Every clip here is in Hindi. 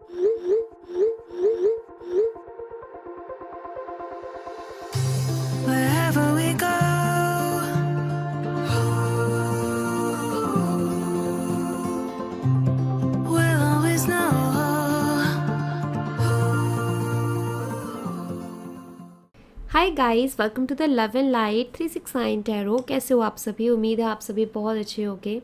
Wherever we go, we'll always know. Hi guys, welcome to the love and light 369 tarot. कैसे हो आप सभी? उम्मीद है आप सभी बहुत अच्छे होंगे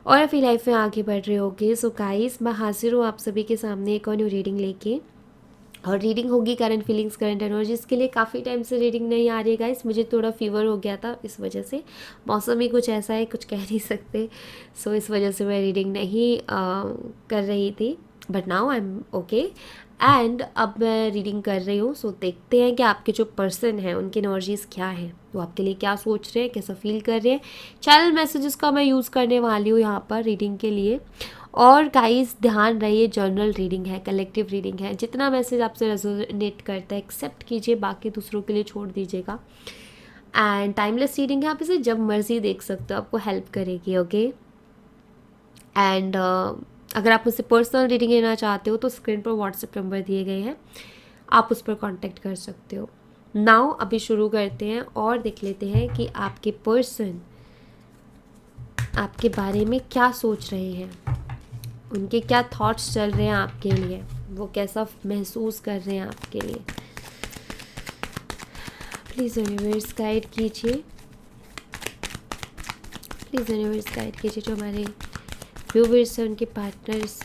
और अपनी लाइफ में आगे बढ़ रहे होंगे। सो गाइस, मैं हाजिर हूँ आप सभी के सामने एक और न्यू रीडिंग लेके। और रीडिंग होगी करंट फीलिंग्स, करंट एनर्जीज के लिए। काफ़ी टाइम से रीडिंग नहीं आ रही है गाइस, मुझे थोड़ा फीवर हो गया था, इस वजह से। मौसम ही कुछ ऐसा है, कुछ कह नहीं सकते। सो इस वजह से मैं रीडिंग नहीं कर रही थी, but now I am okay. And अब मैं रीडिंग कर रही हूँ। सो देखते हैं कि आपके जो पर्सन हैं उनकी एनर्जीज़ क्या है, वो आपके लिए क्या सोच रहे हैं, कैसा फील कर रहे हैं। चैनल मैसेजेस का मैं यूज़ करने वाली हूँ यहाँ पर रीडिंग के लिए। और गाइस ध्यान रहिए, जर्नल रीडिंग है, कलेक्टिव रीडिंग है। जितना मैसेज आपसे रेजोनेट करता है एक्सेप्ट कीजिए, बाकी दूसरों के लिए छोड़ दीजिएगा। एंड टाइमलेस रीडिंग है, आप इसे जब मर्जी देख सकते हो, आपको हेल्प करेगी। ओके। एंड अगर आप मुझसे पर्सनल रीडिंग लेना चाहते हो तो स्क्रीन पर व्हाट्सएप नंबर दिए गए हैं, आप उस पर कांटेक्ट कर सकते हो। नाउ अभी शुरू करते हैं और देख लेते हैं कि आपके पर्सन आपके बारे में क्या सोच रहे हैं, उनके क्या थॉट्स चल रहे हैं आपके लिए, वो कैसा महसूस कर रहे हैं आपके लिए। प्लीज़ यूनिवर्स गाइड कीजिए, प्लीज़ यूनिवर्स गाइड कीजिए। जो हमारे व्यूवर्स हैं उनके पार्टनर्स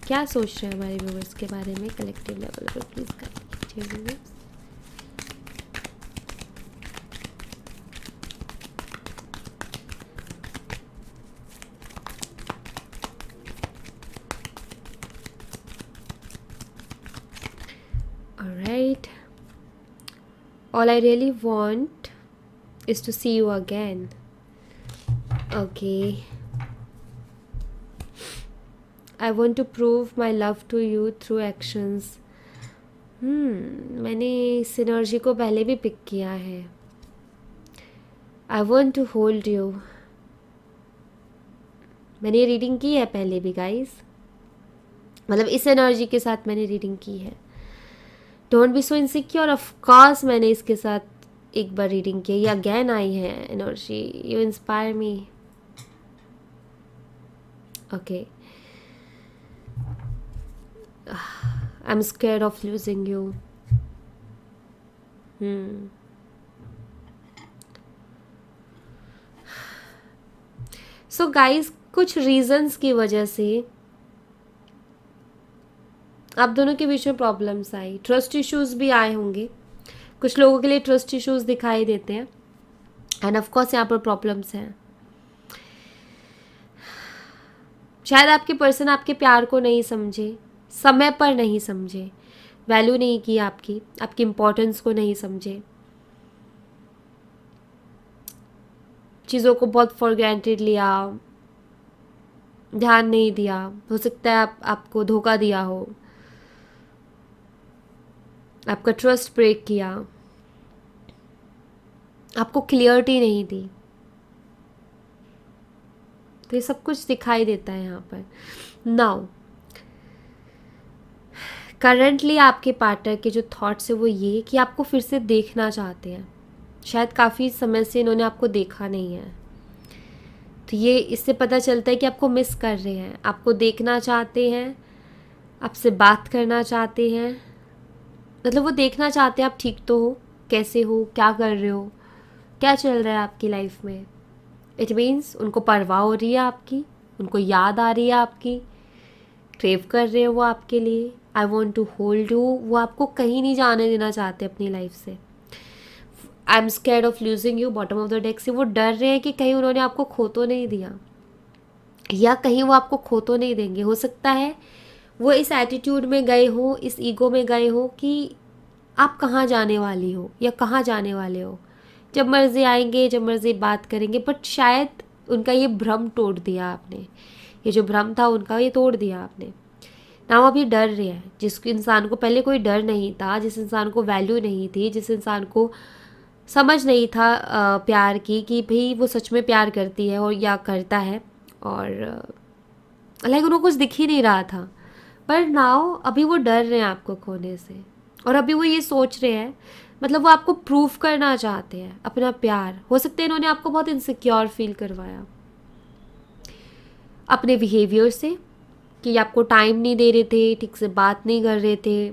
क्या सोच रहे हैं हमारे व्यूवर्स के बारे में कलेक्टिव लेवल पर, प्लीज़ गाइड कीजिए viewers. Alright. All I really want is to see you again. Okay. I want to prove my love to you through actions. मैंने इस एनर्जी को पहले भी पिक किया है। I want to hold you. मैंने ये रीडिंग की है पहले भी गाइस, मतलब इस एनर्जी के साथ मैंने रीडिंग की है। Don't be so insecure. Of course मैंने इसके साथ एक बार रीडिंग की है, ये अगेन आई है energy. You inspire me. Okay. I am scared of losing you. So guys, कुछ रीजंस की वजह से आप दोनों के बीच में प्रॉब्लम्स आई, ट्रस्ट इश्यूज भी आए होंगे। कुछ लोगों के लिए ट्रस्ट इश्यूज दिखाई देते हैं एंड ऑफ कोर्स यहाँ पर प्रॉब्लम्स हैं। शायद आपके पर्सन आपके प्यार को नहीं समझे, समय पर नहीं समझे, वैल्यू नहीं की आपकी इम्पोर्टेंस को नहीं समझे, चीज़ों को बहुत फॉर ग्रांटेड लिया, ध्यान नहीं दिया। हो सकता है आपको धोखा दिया हो, आपका ट्रस्ट ब्रेक किया, आपको क्लियरिटी नहीं दी। तो ये सब कुछ दिखाई देता है यहाँ पर। नाउ करंटली आपके पार्टनर के जो थॉट्स है वो ये कि आपको फिर से देखना चाहते हैं। शायद काफ़ी समय से इन्होंने आपको देखा नहीं है, तो ये इससे पता चलता है कि आपको मिस कर रहे हैं, आपको देखना चाहते हैं, आपसे बात करना चाहते हैं। मतलब वो देखना चाहते हैं आप ठीक तो हो, कैसे हो, क्या कर रहे हो, क्या चल रहा है आपकी लाइफ में। इट मीन्स उनको परवाह हो रही है आपकी, उनको याद आ रही है आपकी, क्रेव कर रहे हैं वो आपके लिए। I want to hold you, वो आपको कहीं नहीं जाने देना चाहते अपनी लाइफ से। I am scared of losing you, bottom of the deck से वो डर रहे हैं कि कहीं उन्होंने आपको खो तो नहीं दिया, या कहीं वो आपको खो तो नहीं देंगे। हो सकता है वो इस एटीट्यूड में गए हो, इस ईगो में गए हो कि आप कहाँ जाने वाली हो या कहाँ जाने वाले हो, जब मर्जी आएंगे, जब मर्जी बात करेंगे। बट शायद उनका ये भ्रम तोड़ दिया आपने, ये जो भ्रम था उनका ये तोड़ दिया आपने। ना वो अभी डर रहे हैं, जिस इंसान को पहले कोई डर नहीं था, जिस इंसान को वैल्यू नहीं थी, जिस इंसान को समझ नहीं था प्यार की कि भाई वो सच में प्यार करती है और या करता है। और लाइक उनको कुछ दिख ही नहीं रहा था, पर नाउ अभी वो डर रहे हैं आपको खोने से, और अभी वो ये सोच रहे हैं, मतलब वो आपको प्रूफ करना चाहते हैं अपना प्यार। हो सकता है इन्होंने आपको बहुत इनसिक्योर फील करवाया अपने बिहेवियर से, कि आपको टाइम नहीं दे रहे थे, ठीक से बात नहीं कर रहे थे,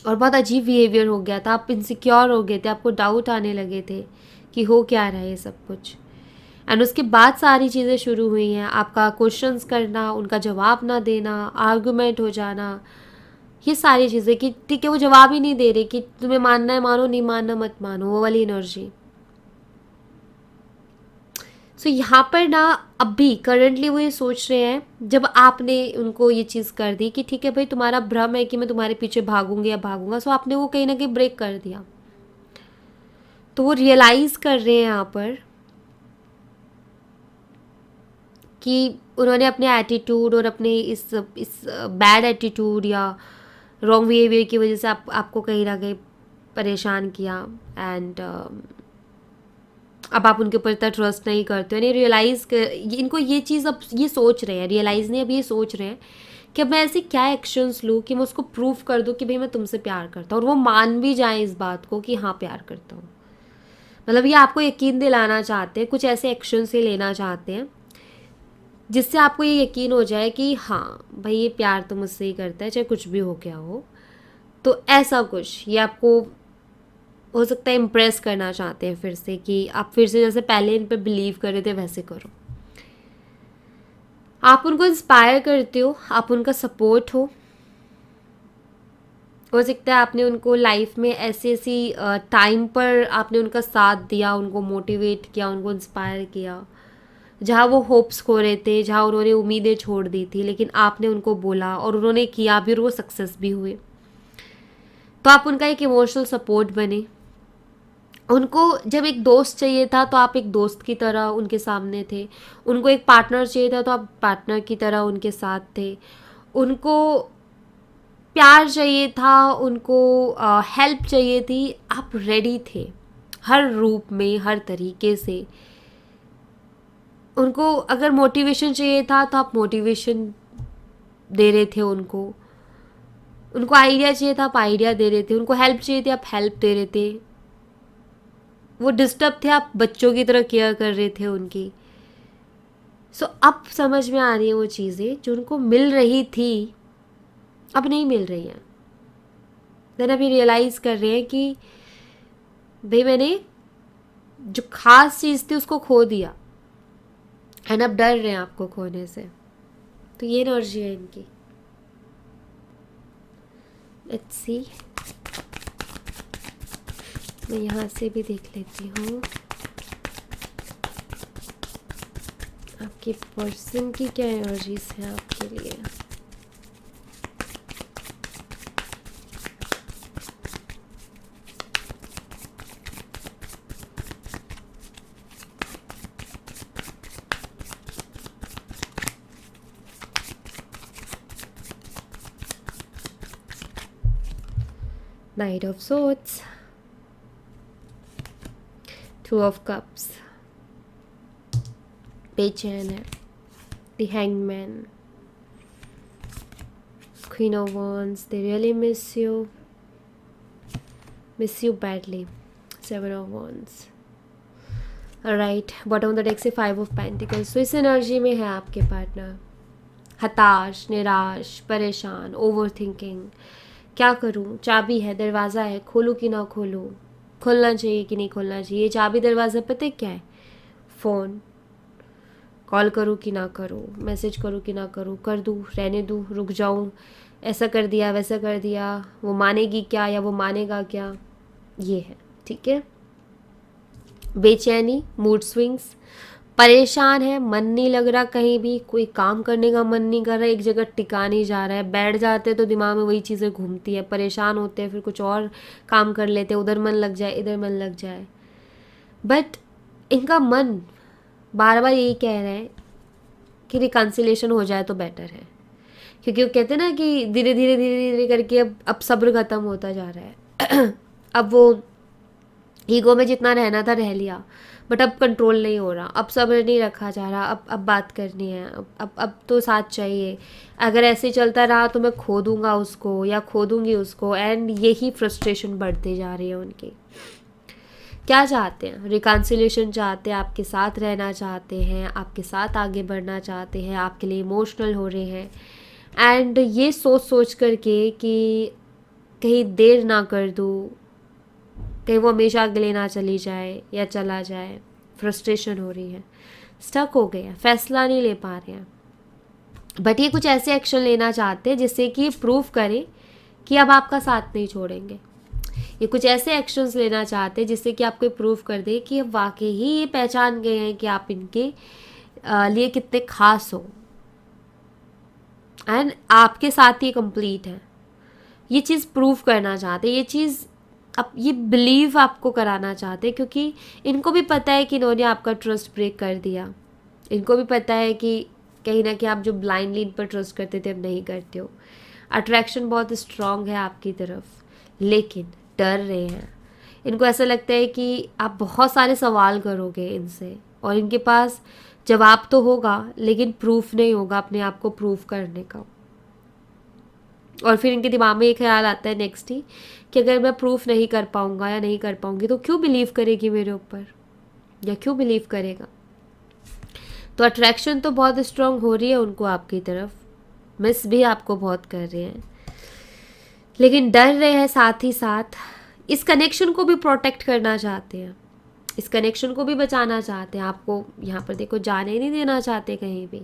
और बहुत अजीब बिहेवियर हो गया था, आप इनसिक्योर हो गए थे, आपको डाउट आने लगे थे कि हो क्या रहा है ये सब कुछ। एंड उसके बाद सारी चीज़ें शुरू हुई हैं, आपका क्वेश्चंस करना, उनका जवाब ना देना, आर्गुमेंट हो जाना, ये सारी चीज़ें कि ठीक है वो जवाब ही नहीं दे रहे, कि तुम्हें मानना है मानो, नहीं मानना मत मानो, वो वाली एनर्जी। सो यहाँ पर ना अभी करंटली वो ये सोच रहे हैं, जब आपने उनको ये चीज़ कर दी कि ठीक है भाई तुम्हारा भ्रम है कि मैं तुम्हारे पीछे भागूंगी या भागूंगा, सो आपने वो कहीं ना कहीं ब्रेक कर दिया। तो वो रियलाइज़ कर रहे हैं यहाँ पर कि उन्होंने अपने एटीट्यूड और अपने इस बैड एटीट्यूड या रॉन्ग बिहेवियर की वजह से आपको कहीं ना कहीं परेशान किया। एंड अब आप उनके ऊपर इतना ट्रस्ट नहीं करते हो। यानी रियलाइज़ कर इनको ये चीज़ अब ये सोच रहे हैं, रियलाइज़ नहीं, अब ये सोच रहे हैं कि अब मैं ऐसे क्या एक्शंस लूँ कि मैं उसको प्रूफ कर दूँ कि भाई मैं तुमसे प्यार करता हूँ, और वो मान भी जाए इस बात को कि हाँ प्यार करता हूँ। मतलब ये आपको यकीन दिलाना चाहते हैं, कुछ ऐसे एक्शन से लेना चाहते हैं जिससे आपको ये यकीन हो जाए कि हाँ भाई ये प्यार तो मुझसे ही करता है, चाहे कुछ भी हो गया हो। तो ऐसा कुछ ये आपको हो सकता है इम्प्रेस करना चाहते हैं फिर से, कि आप फिर से जैसे पहले इन पर बिलीव कर रहे थे वैसे करो। आप उनको इंस्पायर करते हो, आप उनका सपोर्ट हो सकता है आपने उनको लाइफ में ऐसी ऐसी टाइम पर आपने उनका साथ दिया, उनको मोटिवेट किया, उनको इंस्पायर किया, जहाँ वो होप्स खो रहे थे, जहाँ उन्होंने उम्मीदें छोड़ दी थी, लेकिन आपने उनको बोला और उन्होंने किया भी और वो सक्सेस भी हुए। तो आप उनका एक इमोशनल सपोर्ट बने। उनको जब एक दोस्त चाहिए था तो आप एक दोस्त की तरह उनके सामने थे, उनको एक पार्टनर चाहिए था तो आप पार्टनर की तरह उनके साथ थे, उनको प्यार चाहिए था, उनको हेल्प चाहिए थी, आप रेडी थे हर रूप में, हर तरीके से। उनको अगर मोटिवेशन चाहिए था तो आप मोटिवेशन दे रहे थे उनको आइडिया चाहिए था आप आइडिया दे रहे थे, उनको हेल्प चाहिए थी आप हेल्प दे रहे थे, वो डिस्टर्ब थे आप बच्चों की तरह केयर कर रहे थे उनकी। सो अब समझ में आ रही है वो चीज़ें जो उनको मिल रही थी अब नहीं मिल रही हैं। देन अभी रियलाइज़ कर रहे हैं कि भाई मैंने जो खास चीज़ थी उसको खो दिया, एंड अब डर रहे हैं आपको खोने से। तो ये एनर्जी है इनकी। लेट्स सी, मैं यहाँ से भी देख लेती हूँ आपके पर्सन की क्या एनर्जीज है आपके लिए। Knight of Swords, Two of Cups, बेचैन है, The Hanged Man, Queen of Wands, they really miss you badly, Seven of Wands. Alright, bottom of the deck से Five of Pentacles. तो इस एनर्जी में है आपके पार्टनर हताश, निराश, परेशान, ओवर थिंकिंग, क्या करूं, चाबी है, दरवाज़ा है, खोलूं कि ना खोलूं, खोलना चाहिए कि नहीं खोलना चाहिए, चाबी दरवाज़ा पता है क्या है, फ़ोन, कॉल करूं कि ना करूं, मैसेज करूं कि ना करूं, कर दूं, रहने दूं, रुक जाऊं, ऐसा कर दिया वैसा कर दिया, वो मानेगी क्या या वो मानेगा क्या, ये है। ठीक है, बेचैनी, मूड स्विंग्स, परेशान है, मन नहीं लग रहा, कहीं भी कोई काम करने का मन नहीं कर रहा, एक जगह टिका नहीं जा रहा है, बैठ जाते तो दिमाग में वही चीज़ें घूमती है, परेशान होते हैं, फिर कुछ और काम कर लेते हैं, उधर मन लग जाए इधर मन लग जाए। बट इनका मन बार बार यही कह रहा है कि रिकन्सिलेशन हो जाए तो बेटर है, क्योंकि वो कहते हैं ना कि धीरे धीरे धीरे धीरे करके अब सब्र ख़त्म होता जा रहा है अब वो ईगो में जितना रहना था रह लिया, बट अब कंट्रोल नहीं हो रहा, अब सब्र नहीं रखा जा रहा, अब बात करनी है, अब तो साथ चाहिए, अगर ऐसे चलता रहा तो मैं खो दूंगा उसको या खो दूंगी उसको, एंड यही फ्रस्ट्रेशन बढ़ती जा रही है उनकी। क्या चाहते हैं? रिकन्सिलिएशन चाहते हैं, आपके साथ रहना चाहते हैं, आपके साथ आगे बढ़ना चाहते हैं, आपके लिए इमोशनल हो रहे हैं, एंड ये सोच सोच करके कि कहीं देर ना कर दूँ, कहीं वो हमेशा के लिए ना चली जाए या चला जाए, फ्रस्ट्रेशन हो रही है, स्टक हो गए हैं, फैसला नहीं ले पा रहे हैं। बट ये कुछ ऐसे एक्शन लेना चाहते हैं जिससे कि ये प्रूव करें कि अब आपका साथ नहीं छोड़ेंगे। ये कुछ ऐसे एक्शंस लेना चाहते हैं जिससे कि आपको प्रूव कर दे कि अब वाकई ही ये पहचान गए हैं कि आप इनके लिए कितने खास हो, एंड आपके साथ ये कंप्लीट है। ये चीज़ प्रूव करना चाहते हैं, ये चीज़ अब ये बिलीव आपको कराना चाहते हैं, क्योंकि इनको भी पता है कि इन्होंने आपका ट्रस्ट ब्रेक कर दिया। इनको भी पता है कि कहीं ना कहीं आप जो ब्लाइंडली इन पर ट्रस्ट करते थे अब नहीं करते हो। अट्रैक्शन बहुत स्ट्रांग है आपकी तरफ, लेकिन डर रहे हैं। इनको ऐसा लगता है कि आप बहुत सारे सवाल करोगे इनसे, और इनके पास जवाब तो होगा लेकिन प्रूफ नहीं होगा अपने आप को प्रूफ करने का। और फिर इनके दिमाग में ये ख्याल आता है नेक्स्ट ही कि अगर मैं प्रूफ नहीं कर पाऊंगा या नहीं कर पाऊंगी तो क्यों बिलीव करेगी मेरे ऊपर, या क्यों बिलीव करेगा। तो अट्रैक्शन तो बहुत स्ट्रांग हो रही है उनको आपकी तरफ, मिस भी आपको बहुत कर रहे हैं, लेकिन डर रहे हैं साथ ही साथ। इस कनेक्शन को भी प्रोटेक्ट करना चाहते हैं, इस कनेक्शन को भी बचाना चाहते हैं, आपको यहाँ पर देखो जाने नहीं देना चाहते कहीं भी,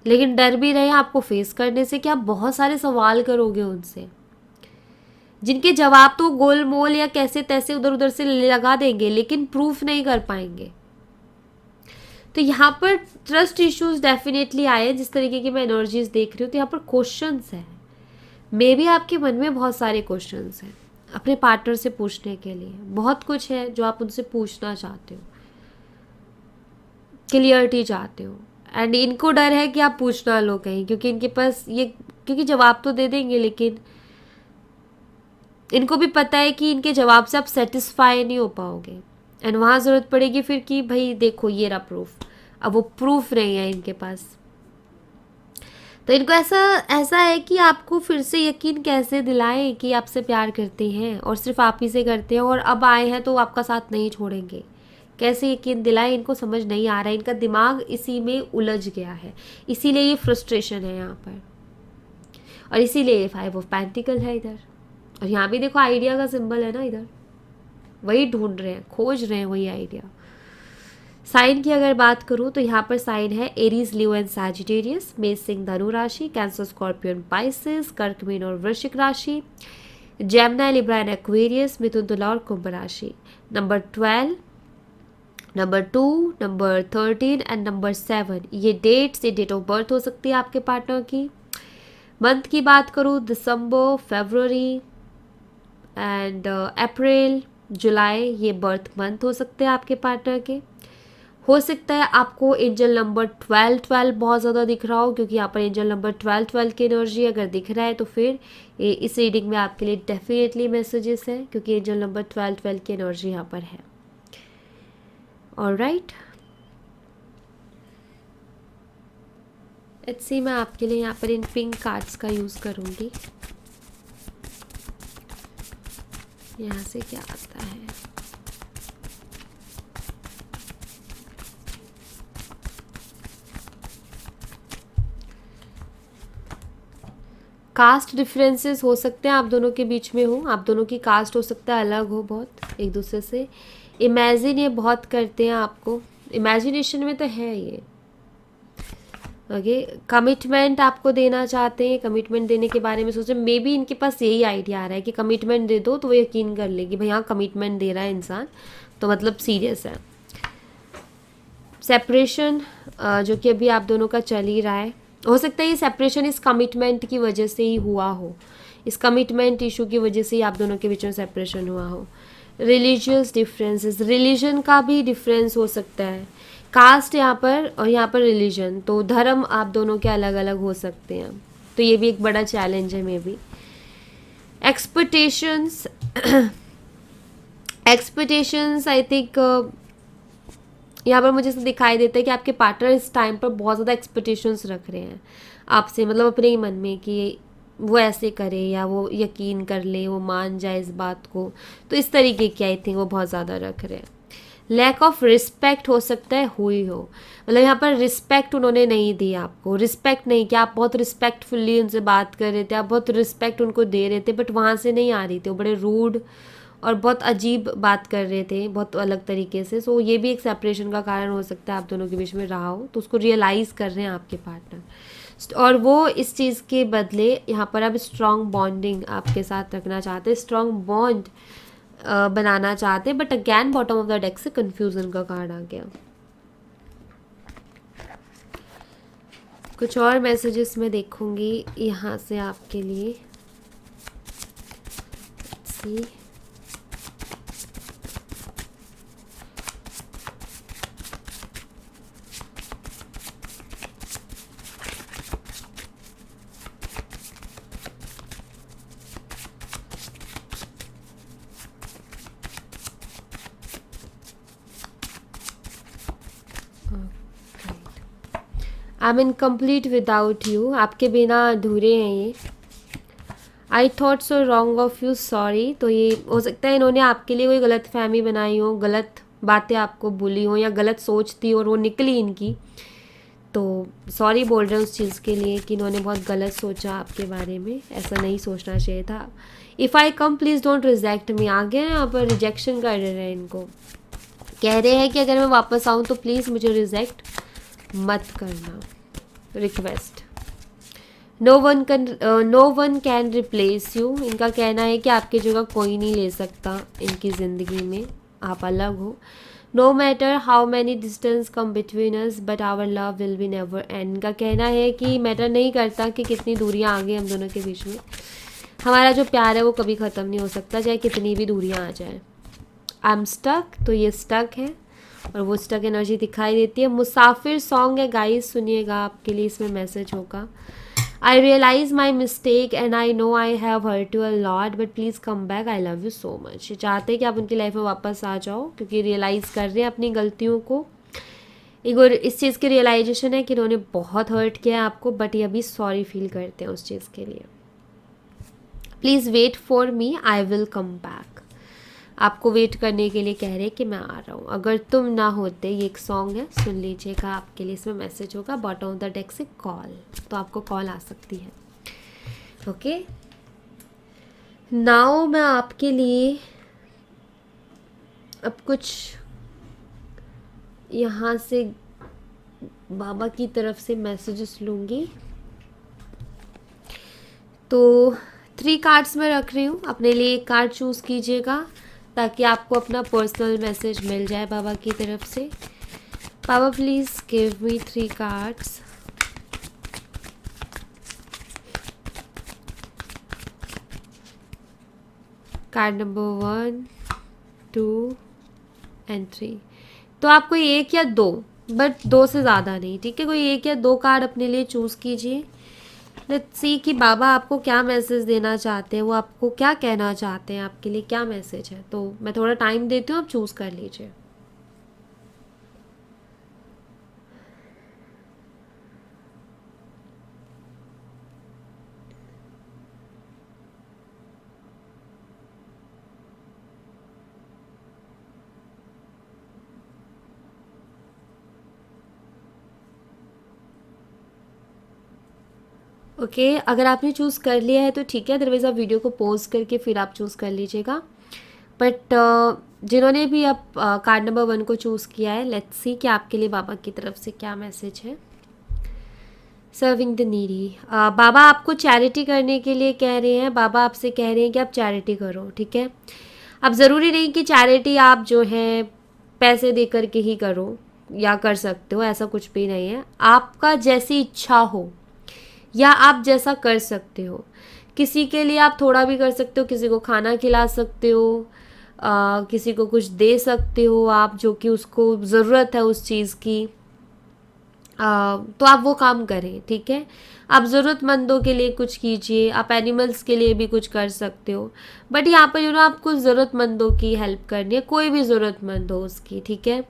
लेकिन डर भी रहे हैं आपको फेस करने से कि आप बहुत सारे सवाल करोगे उनसे, जिनके जवाब तो गोल मोल या कैसे तैसे उधर उधर से लगा देंगे लेकिन प्रूफ नहीं कर पाएंगे। तो यहाँ पर ट्रस्ट इश्यूज डेफिनेटली आए, जिस तरीके की मैं एनर्जीज देख रही हूँ। तो यहाँ पर क्वेश्चंस हैं, मे बी आपके मन में बहुत सारे क्वेश्चंस हैं अपने पार्टनर से पूछने के लिए, बहुत कुछ है जो आप उनसे पूछना चाहते हो, क्लियरिटी चाहते हो, एंड इनको डर है कि आप पूछ ना लो कहीं, क्योंकि इनके पास ये, क्योंकि जवाब तो दे देंगे लेकिन इनको भी पता है कि इनके जवाब से आप सेटिस्फाई नहीं हो पाओगे, एंड वहाँ ज़रूरत पड़ेगी फिर कि भाई देखो ये रहा प्रूफ। अब वो प्रूफ नहीं है इनके पास, तो इनको ऐसा है कि आपको फिर से यकीन कैसे दिलाएं कि आपसे प्यार करते हैं और सिर्फ आप ही से करते हैं, और अब आए हैं तो आपका साथ नहीं छोड़ेंगे। कैसे यकीन दिलाएं इनको समझ नहीं आ रहा है, इनका दिमाग इसी में उलझ गया है, इसीलिए ये फ्रस्ट्रेशन है यहाँ पर, और इसीलिए 5 ऑफ पेंटिकल है इधर। और यहाँ भी देखो आइडिया का सिंबल है ना, इधर वही ढूंढ रहे हैं, खोज रहे हैं वही आइडिया। साइन की अगर बात करूँ तो यहाँ पर साइन है एरीज, लियो एंड सैजिटेरियस, मेष सिंह धनु राशि, कैंसर स्कॉर्पियन पाइसेस, कर्क मीन और वृश्चिक राशि, जेमिनी लिब्रा एंड एक्वेरियस, मिथुन तुला और कुंभ राशि। Number 12, number 2, number 13 and number 7 ये डेट्स, ये डेट ऑफ बर्थ हो सकती है आपके पार्टनर की। मंथ की बात करूँ दिसंबर, फरवरी एंड अप्रैल, जुलाई, ये बर्थ मंथ हो सकते हैं आपके पार्टनर के। हो सकता है आपको एंजल नंबर 12 बहुत ज़्यादा दिख रहा हो, क्योंकि यहाँ पर एंजल नंबर 12 की एनर्जी अगर दिख रहा है तो फिर इस रीडिंग में आपके लिए डेफिनेटली मैसेजेस है, क्योंकि एंजल नंबर 12 की एनर्जी यहाँ पर है। ऑलराइट, लेट्स सी, मैं आपके लिए यहाँ पर इन पिंक कार्ड्स का यूज़ करूँगी। यहाँ से क्या आता है? कास्ट डिफरेंसेस हो सकते हैं आप दोनों के बीच में हो, आप दोनों की कास्ट हो सकता है अलग हो बहुत एक दूसरे से। इमेजिन ये बहुत करते हैं आपको, इमेजिनेशन में तो है ये। ओके, कमिटमेंट आपको देना चाहते हैं, कमिटमेंट देने के बारे में सोचें। मे बी इनके पास यही आइडिया आ रहा है कि कमिटमेंट दे दो तो वो यकीन कर लेगी, भाई हाँ कमिटमेंट दे रहा है इंसान तो मतलब सीरियस है। सेपरेशन जो कि अभी आप दोनों का चल ही रहा है, हो सकता है ये सेपरेशन इस कमिटमेंट की वजह से ही हुआ हो, इस कमिटमेंट इशू की वजह से ही आप दोनों के बीच में सेपरेशन हुआ हो। रिलीजियस डिफरेंसेस, रिलीजन का भी डिफरेंस हो सकता है, कास्ट यहाँ पर और यहाँ पर रिलीजन, तो धर्म आप दोनों के अलग अलग हो सकते हैं, तो ये भी एक बड़ा चैलेंज है may be. Expectations I think यहाँ पर मुझे ऐसा दिखाई देता है कि आपके पार्टनर इस टाइम पर बहुत ज़्यादा एक्सपेक्टेशंस रख रहे हैं आपसे, मतलब अपने ही मन में कि वो ऐसे करे या वो यकीन कर ले, वो मान जाए इस बात को। तो इस तरीके की आई थिंक वो बहुत ज़्यादा रख रहे हैं। लैक ऑफ रिस्पेक्ट हो सकता है हुई हो, मतलब यहाँ पर रिस्पेक्ट उन्होंने नहीं दी आपको, रिस्पेक्ट नहीं कि आप बहुत रिस्पेक्टफुल्ली उनसे बात कर रहे थे, आप बहुत रिस्पेक्ट उनको दे रहे थे, बट वहाँ से नहीं आ रही थी, वो बड़े रूड और बहुत अजीब बात कर रहे थे, बहुत अलग तरीके से। सो ये भी एक सेपरेशन का कारण हो सकता है आप दोनों के बीच में रहा हो, तो उसको रियलाइज़ कर रहे हैं आपके पार्टनर, और वो इस चीज़ के बदले यहाँ पर अब स्ट्रॉन्ग बॉन्डिंग आपके साथ रखना चाहते हैं, स्ट्रॉन्ग बॉन्ड बनाना चाहते हैं। But again bottom of the deck से कन्फ्यूज़न का कार्ड आ गया। कुछ और मैसेजेस मैं देखूंगी यहाँ से आपके लिए। See I am incomplete without you, आपके बिना अधूरे हैं ये। I thought so wrong of you, sorry. तो ये हो सकता है इन्होंने आपके लिए कोई गलत फहमी बनाई हो, गलत बातें आपको बोली हो, या गलत सोच थी और वो निकली इनकी, तो सॉरी बोल रहे हैं उस चीज़ के लिए कि इन्होंने बहुत गलत सोचा आपके बारे में, ऐसा नहीं सोचना चाहिए था। If I come please don't reject me, आगे यहाँ पर रिजेक्शन कर रहे हैं इनको, कह रहे हैं कि अगर मैं वापस आऊँ तो प्लीज़ मुझे रिजेक्ट मत करना, request. No one can replace you, इनका कहना है कि आपकी जगह कोई नहीं ले सकता इनकी ज़िंदगी में, आप अलग हो। No matter how many distance come between us but our love will be never end, इनका कहना है कि मैटर नहीं करता कि कितनी दूरियां आ गई हम दोनों के बीच में, हमारा जो प्यार है वो कभी ख़त्म नहीं हो सकता चाहे कितनी भी दूरियां आ जाए। आई एम स्टक, तो ये स्टक है और वो स्टक एनर्जी दिखाई देती है। मुसाफिर सॉन्ग है गाइस, सुनिएगा, आपके लिए इसमें मैसेज होगा। I realise my mistake and I know I have hurt you a lot but please come back, I love you so much. ये चाहते हैं कि आप उनकी लाइफ में वापस आ जाओ क्योंकि रियलाइज़ कर रहे हैं अपनी गलतियों को। एक और इस चीज़ की रियलाइजेशन है कि इन्होंने बहुत हर्ट किया है आपको, बट ये अभी सॉरी फील करते हैं उस चीज़ के लिए। Please wait for me, I will come back, आपको वेट करने के लिए कह रहे हैं कि मैं आ रहा हूँ। अगर तुम ना होते, ये एक सॉन्ग है, सुन लीजिएगा, आपके लिए इसमें मैसेज होगा। बॉटम ऑफ द डेक से कॉल, तो आपको कॉल आ सकती है। ओके, नाउ मैं आपके लिए अब कुछ यहाँ से बाबा की तरफ से मैसेजेस लूँगी। तो 3 कार्ड्स मैं रख रही हूँ, अपने लिए एक कार्ड चूज़ कीजिएगा ताकि आपको अपना पर्सनल मैसेज मिल जाए बाबा की तरफ से। बाबा please give me 3 cards. Card number 1, 2 and 3। तो आप कोई एक या 2, बट 2 से ज़्यादा नहीं, ठीक है? कोई एक या 2 कार्ड अपने लिए चूज़ कीजिए। लेट्स सी कि बाबा आपको क्या मैसेज देना चाहते हैं, वो आपको क्या कहना चाहते हैं, आपके लिए क्या मैसेज है। तो मैं थोड़ा टाइम देती हूँ, आप चूज़ कर लीजिए। ओके, अगर आपने चूज़ कर लिया है तो ठीक है, अदरवाइज़ आप वीडियो को पॉज करके फिर आप चूज़ कर लीजिएगा। बट जिन्होंने भी अब कार्ड नंबर 1 को चूज़ किया है, लेट्स सी कि आपके लिए बाबा की तरफ से क्या मैसेज है। सर्विंग द नीडी, बाबा आपको चैरिटी करने के लिए कह रहे हैं। बाबा आपसे कह रहे हैं कि आप चैरिटी करो, ठीक है? अब ज़रूरी नहीं कि चैरिटी आप जो है पैसे दे कर के ही करो या कर सकते हो, ऐसा कुछ भी नहीं है। आपका जैसी इच्छा हो या आप जैसा कर सकते हो, किसी के लिए आप थोड़ा भी कर सकते हो, किसी को खाना खिला सकते हो, किसी को कुछ दे सकते हो आप जो कि उसको ज़रूरत है उस चीज़ की, तो आप वो काम करें, ठीक है? आप ज़रूरतमंदों के लिए कुछ कीजिए, आप एनिमल्स के लिए भी कुछ कर सकते हो। बट यहाँ पर आपको ज़रूरतमंदों की हेल्प करनी है, कोई भी ज़रूरतमंद हो उसकी, ठीक है?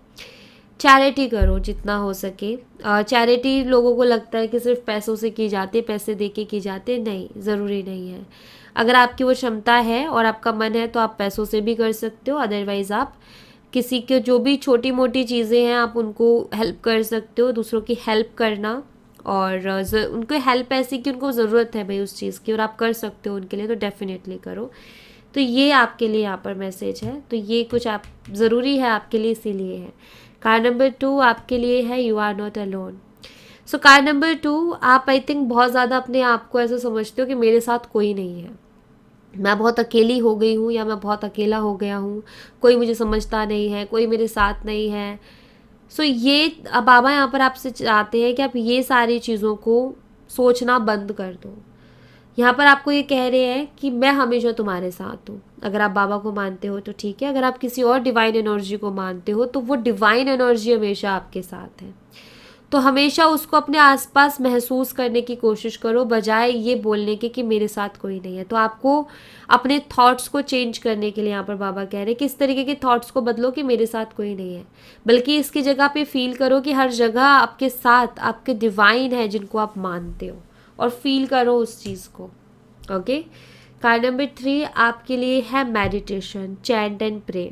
चैरिटी करो जितना हो सके। चैरिटी लोगों को लगता है कि सिर्फ पैसों से की जाती है, पैसे दे के की जाती है, नहीं, ज़रूरी नहीं है। अगर आपकी वो क्षमता है और आपका मन है तो आप पैसों से भी कर सकते हो, अदरवाइज़ आप किसी के जो भी छोटी मोटी चीज़ें हैं आप उनको हेल्प कर सकते हो। दूसरों की हेल्प करना, और उनको हेल्प ऐसी कि उनको ज़रूरत है भाई उस चीज़ की और आप कर सकते हो उनके लिए, तो डेफिनेटली करो। तो ये आपके लिए यहाँ पर मैसेज है, तो ये कुछ आप ज़रूरी है आपके लिए, इसीलिए है। कार्ड नंबर 2 आपके लिए है you are not alone. So card number 2, आप आई थिंक बहुत ज़्यादा अपने आप को ऐसा समझते हो कि मेरे साथ कोई नहीं है, मैं बहुत अकेली हो गई हूँ या मैं बहुत अकेला हो गया हूँ, कोई मुझे समझता नहीं है, कोई मेरे साथ नहीं है। सो ये अब बाबा यहाँ पर आपसे चाहते हैं कि आप ये सारी चीज़ों को सोचना बंद कर दो। यहाँ पर आपको ये कह रहे हैं कि मैं हमेशा तुम्हारे साथ हूँ। अगर आप बाबा को मानते हो तो ठीक है, अगर आप किसी और डिवाइन एनर्जी को मानते हो तो वो डिवाइन एनर्जी हमेशा आपके साथ है। तो हमेशा उसको अपने आसपास महसूस करने की कोशिश करो, बजाय ये बोलने के कि मेरे साथ कोई नहीं है। तो आपको अपने थॉट्स को चेंज करने के लिए यहाँ पर बाबा कह रहे हैं कि इस तरीके के थॉट्स को बदलो कि मेरे साथ कोई नहीं है, बल्कि इसकी जगह पे फील करो कि हर जगह आपके साथ आपके डिवाइन है जिनको आप मानते हो, और फील करो उस चीज़ को। ओके। कार्ड नंबर 3 आपके लिए है meditation, chant and pray.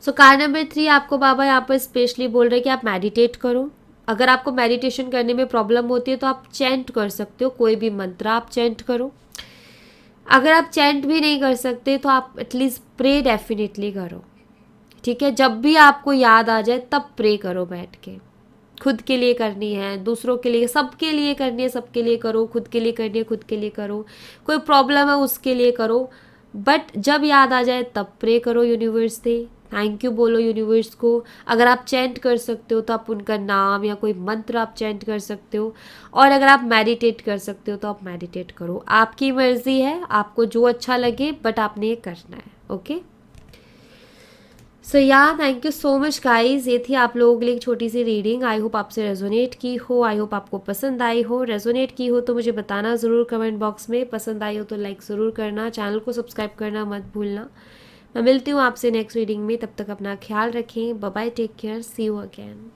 So card number 3 आपको बाबा यहाँ पर स्पेशली बोल रहे हैं कि आप मेडिटेट करो। अगर आपको मेडिटेशन करने में प्रॉब्लम होती है तो आप चैंट कर सकते हो, कोई भी मंत्र आप चैंट करो। अगर आप चैंट भी नहीं कर सकते तो आप एटलीस्ट प्रे डेफिनेटली करो, ठीक है। जब भी आपको याद आ जाए तब प्रे करो बैठ के। खुद के लिए करनी है, दूसरों के लिए, सबके लिए करनी है, सबके लिए करो। खुद के लिए करनी है, खुद के लिए करो। कोई प्रॉब्लम है उसके लिए करो, बट जब याद आ जाए तब प्रे करो यूनिवर्स से, थैंक यू बोलो यूनिवर्स को। अगर आप चैंट कर सकते हो तो आप उनका नाम या कोई मंत्र आप चैंट कर सकते हो, और अगर आप मेडिटेट कर सकते हो तो आप मेडिटेट करो। आपकी मर्जी है, आपको जो अच्छा लगे, बट आपने ये करना है। ओके। सो या thank you so much guys. ये थी आप लोगों के लिए एक छोटी सी रीडिंग। आई होप आपसे रेजोनेट की हो, आई होप आपको पसंद आई हो। रेजोनेट की हो तो मुझे बताना ज़रूर कमेंट बॉक्स में। पसंद आई हो तो लाइक ज़रूर करना, चैनल को सब्सक्राइब करना मत भूलना। मैं मिलती हूँ आपसे नेक्स्ट रीडिंग में, तब तक अपना ख्याल रखें। Bye bye, take care, see you again.